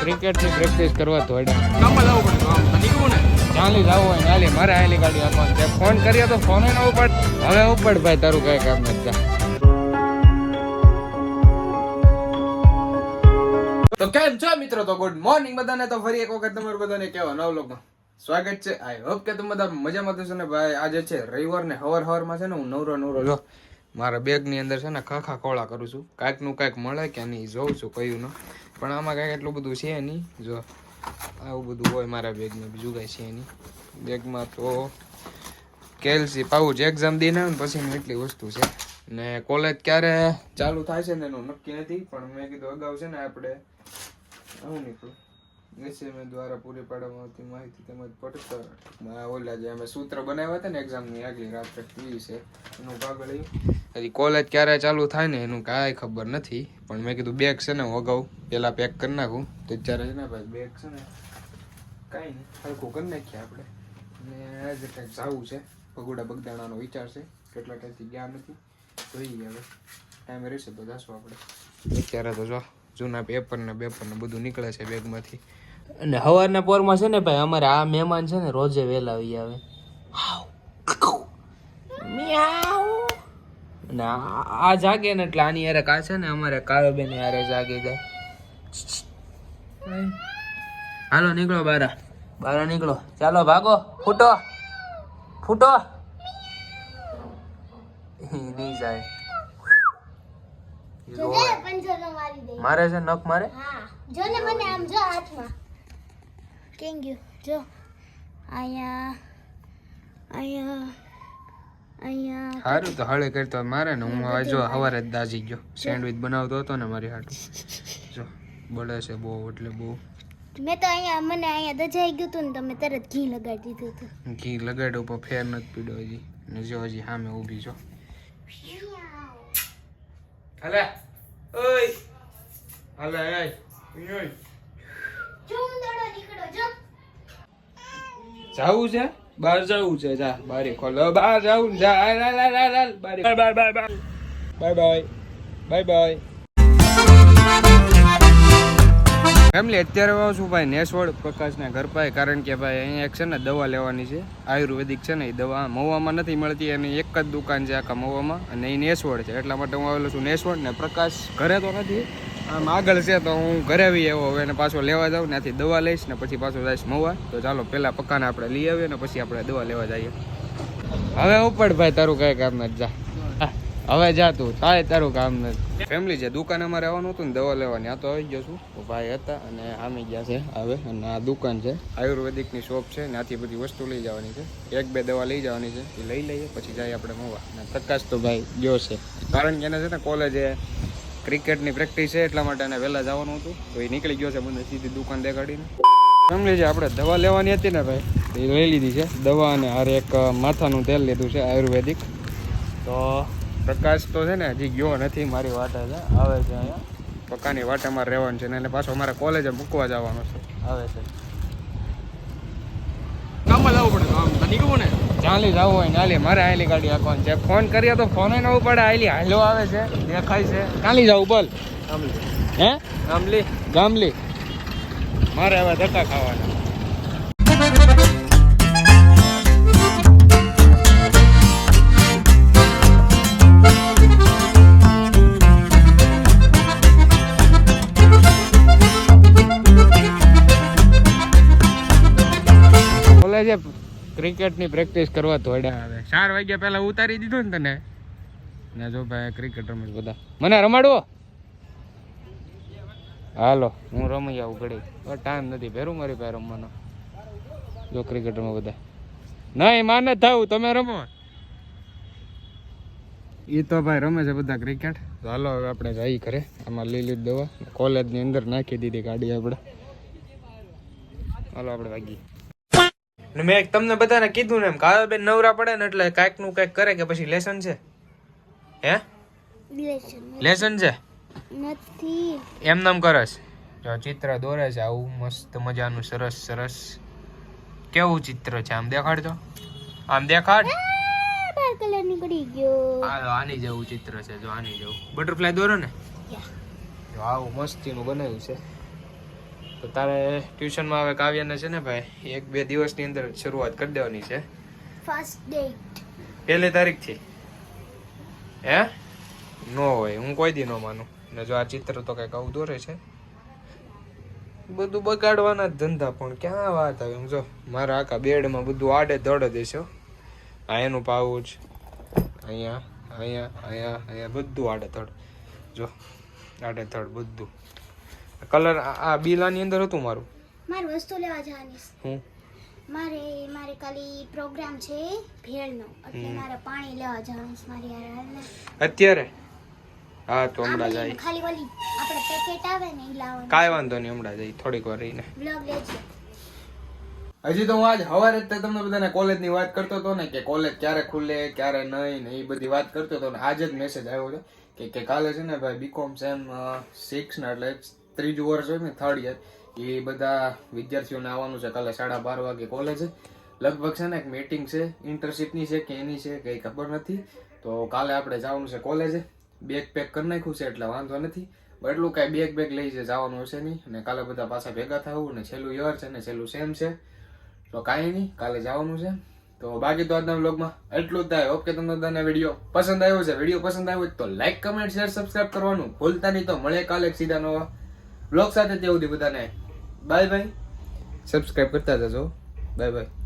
ક્રિકેટની પ્રેક્ટિસ કરવા થોડા ચાલી જવું હોય નાલી મારે આવેલી ગાડી આપવાની છે. ફોન કર્યો તો ફોન ન ઉપાડ. હવે ઉપાડ ભાઈ, તારું કઈ કામ નથી. તો કેમ છો મિત્રો? તો ગુડ મોર્નિંગ બધાને. તો ફરી એક વખત તમારું બધાને કેવા નવ લોકોમાં સ્વાગત છે. આઈ હોપ કે તમે બધા મજામાં થશો ને ભાઈ. આજે છે રવિવાર ને હવારમાં છે ને હું નવરો જો મારા બેગ ની અંદર છે ને ખાખા કોળા કરું છું. કાંઈક નું કાંઈક મળે કે નહીં જોઉં છું કયું ન. પણ આમાં કાંઈક એટલું બધું છે નહીં. જો આવું બધું હોય મારા બેગમાં, બીજું કાંઈ છે નહીં બેગમાં. તો કેલ્સી પાઉચ એક્ઝામ દઈને આવે ને પછીની એટલી વસ્તુ છે. ને કોલેજ ક્યારે ચાલુ થાય છે ને એનું નક્કી નથી. પણ મેં કીધું અગાઉ છે ને આપણે આવું નીકળું એસએમએ દ્વારા પૂરી પાડવામાં આવતી માહિતી તેમજ પડતર ઓલા જે અમે સૂત્ર બનાવ્યા હતા ને એક્ઝામની આગલી રાત્રે એ છે એનું ભાગ લઈ. હજી કોલેજ ક્યારે ચાલુ થાય ને એનું કાંઈ ખબર નથી. પણ મેં કીધું બેગ છે ને હું અગાઉ પહેલાં પેક કરી નાખું તો અત્યારે છે ને ભાઈ બેગ છે ને કાંઈ નહીં હલકું કરી નાખીએ આપણે. ને આજે કંઈક જવું છે પગોડા બગદાણાનો વિચાર છે. કેટલા ટાઈમથી ગયા નથી જોઈએ હવે ટાઈમ રહેશે તો જશું આપણે. અત્યારે તો જો જૂના પેપર ને બધું નીકળે છે બેગમાંથી. અને સવારના પોરમાં છે ને ભાઈ અમારે આ મહેમાન છે ને રોજે વહેલા આવી આવે. અને આ જાગે ને એટલે આની યારે કા છે ને અમારે કાળો બેન યારે જાગી જાય. હાલો નીકળો બારા નીકળો, ચાલો ભાગો, ફૂટો નહીં જાય. મારે છે નખ મારે. જો ને મને આમ જો હાથમાં કેમ ગયું જો અહીંયા સારું તો હળે કરતો મારે ને હું હવે જો સવારે જ દાજી ગયો. સેન્ડવિચ બનાવતો હતો ને મારી હાટું જો બળે છે બહુ એટલે બહુ. મેં તો મને અહીંયા દજાઈ ગયું હતું ને તમે તરત ઘી લગાડી દીધું હતું. ઘી લગાડ્યું પણ ફેર નથી પીડ્યો હજી. ને જો હજી સામે ઊભી છો. હાલે ઓય હાલે ઓય જાવું છે બહાર જવું છે. જા બારી ખોલો, બહાર જવું જા. બારી બાય. ફેમિલી અત્યારે આવું છું ભાઈ નેસવડ પ્રકાશના ઘર પાસે. કારણ કે ભાઈ અહીંયા એક છે ને દવા લેવાની છે આયુર્વેદિક છે ને એ દવા મહુવામાં નથી મળતી. એની એક જ દુકાન છે આખા મહુવામાં અને એ નેસવડ છે. એટલા માટે હું આવેલો છું નેસવડ. ને પ્રકાશ ઘરે તો નથી, આમ આગળ છે તો હું ઘરે આવી આવ્યો. હવે એને પાછો લેવા જાઉં, ત્યાંથી દવા લઈશ ને પછી પાછો જઈશ મહુવા. તો ચાલો પહેલાં પક્કાને આપણે લઈ આવીએ ને પછી આપણે દવા લેવા જઈએ. હવે ઉપડ ભાઈ, તારું કાંઈ કામ નથી. જા હવે જા તું, થાય તારું કામ નથી. ફેમિલી છે દુકાન અમારે આવવાનું હતું ને દવા લેવાની. આ તો આવી ગયો છું, ભાઈ હતા અને આમી ગયા છે હવે. અને આ દુકાન છે આયુર્વેદિકની શોપ છે. ત્યાંથી બધી વસ્તુ લઈ જવાની છે. 1-2 દવા લઈ જવાની છે, એ લઈ લઈએ પછી જઈએ આપણે મહુવા. અને પ્રકાશ તો ભાઈ ગયો છે કારણ કે એને છે ને કોલેજે ક્રિકેટની પ્રેક્ટિસ છે એટલા માટે એને વહેલા જવાનું હતું. તો એ નીકળી ગયો છે મને સીધી દુકાન દેખાડીને. ફેમિલી છે આપણે દવા લેવાની હતી ને ભાઈ એ લઈ લીધી છે દવા. અને હારે એક માથાનું તેલ લીધું છે આયુર્વેદિક. તો પ્રકાશ તો છે ને હજી ગયો નથી, મારી વાટે છે આવે છે. અહીંયા પક્કાની વાટે મારે રહેવાનું છે ને એને પાછો અમારે કોલેજે મૂકવા જવાનો છે. આવે છે કામમાં જવું પડે નીકળવું ને ચાલી જવું હોય નાલી મારે આવેલી ગાડી આપવાની છે. ફોન કરીએ તો ફોન ન ઉપાડે. આવેલી હાલો આવે છે દેખાય છે. ચાલી જવું બોલ હે ગામલી મારે હવે ધક્કા ખાવાના. જે ક્રિકેટની પ્રેક્ટિસ કરવા થોડા આવે 4 વાગ્યા પહેલા ઉતારી દીધું ને તને. ને જો ભાઈ ક્રિકેટ રમે બધા, મને રમાડવો. હાલો હું રમી આવું ઘડી, ટાઈમ નથી ભેરું મારી પાસે રમવાનો. જો ક્રિકેટ રમે બધા. નહીં માને થાવું તમે રમો. એ તો ભાઈ રમે છે બધા ક્રિકેટ. તો હાલો હવે આપણે જઈ ઘરે. આમાં લીલી દવા કોલેજની અંદર નાખી દીધી ગાડી આપણે. હાલો આપણે વાગી. મેં તમને બધાને કીધું ને એમ કાળો બેન નવરા પડે ને એટલે કાંઈક નું કાંઈક કરે કે પછી લેસન છે. હે લેસન છે નથી એમ નામ કરસ. જો ચિત્ર દોરે છે આવું મસ્ત મજાનું સરસ. કેવું ચિત્ર છે આમ દેખાડજો, આમ દેખાડ. કલર નીકળી ગયો. આની જેવું ચિત્ર છે જો, આની જેવું બટરફ્લાય દોરો ને. જો આવું મસ્તીનું બનાવ્યું છે. તો તારે ટ્યુશનમાં હવે કાવ્યને છે ને ભાઈ 1-2 દિવસની અંદર શરૂઆત કરી દેવાની છે. ફર્સ્ટ ડેટ 1 તારીખથી. હે નો હોય, હું કોઈ દી નો માનું. ને જો આ ચિત્ર તો કઈક આવું દોરે છે, બધું બગાડવાના જ ધંધા. પણ ક્યાં વાત આવે. જો મારા આખા બેડમાં બધું આડે ધડ દેશો. આ એનું પાઉચ, અહીંયા અહીંયા અહીંયા અહીંયા બધું આડે ધડ. જો આડે ધડ બધું. કલર આ બિલાની અંદર હતું મારું. મારી વસ્તુ લેવા જવાની છે. હું મારે ખાલી પ્રોગ્રામ છે ભેળનો, એટલે મારે પાણી લેવા જવાનું છે મારી યાર. અત્યારે હા તો હમણાં જાય. ખાલી ઓલી આપણે પેકેટ આવે ને ઈ લાવવાનું. કાંઈ વાંધો નહીં, હમણાં જાય થોડીક વાર રહીને. બ્લોગ લેજો. હજી તો હું આજ સવારે જ તમને બધાને કોલેજની વાત કરતો હતો ને કે કોલેજ ક્યારે ખુલે ક્યારે નહીં ને એ બધી વાત કરતો હતો. ને આજે જ મેસેજ આવ્યો છે કે કાલે છે ને ભાઈ બીકોમ સેમ 6 ના એટલે 3જું વર્ષ હોય ને 3rd યર, એ બધા વિદ્યાર્થીઓને આવવાનું છે કાલે 12:30 વાગે કોલેજ. લગભગ છે ને એક મીટિંગ છે, ઇન્ટર્નશીપની છે કે એની છે કઈ ખબર નથી. તો કાલે આપણે જવાનું છે કોલેજે. બેગ પેક કરી નાખ્યું છે એટલે વાંધો નથી. એટલું કાંઈ બેગ લઈ જવાનું હશે નહીં. અને કાલે બધા પાછા ભેગા થવું ને છેલ્લું યર છે ને છેલ્લું સેમ છે, તો કાંઈ નહીં, કાલે જવાનું છે. તો બાકી તો આજના વ્લોગમાં એટલું જ થાય. ઓકે, તમને બધાને વિડીયો પસંદ આવ્યો છે, વિડીયો પસંદ આવ્યો હોય તો લાઈક, કમેન્ટ, શેર, સબસ્ક્રાઇબ કરવાનું ભૂલતા નહીં. તો મળે કાલે સીધા નવા વ્લોગ સાથે. ત્યાં સુધી બધાને બાય બાય. સબસ્ક્રાઇબ કરતા જજો. Bye bye.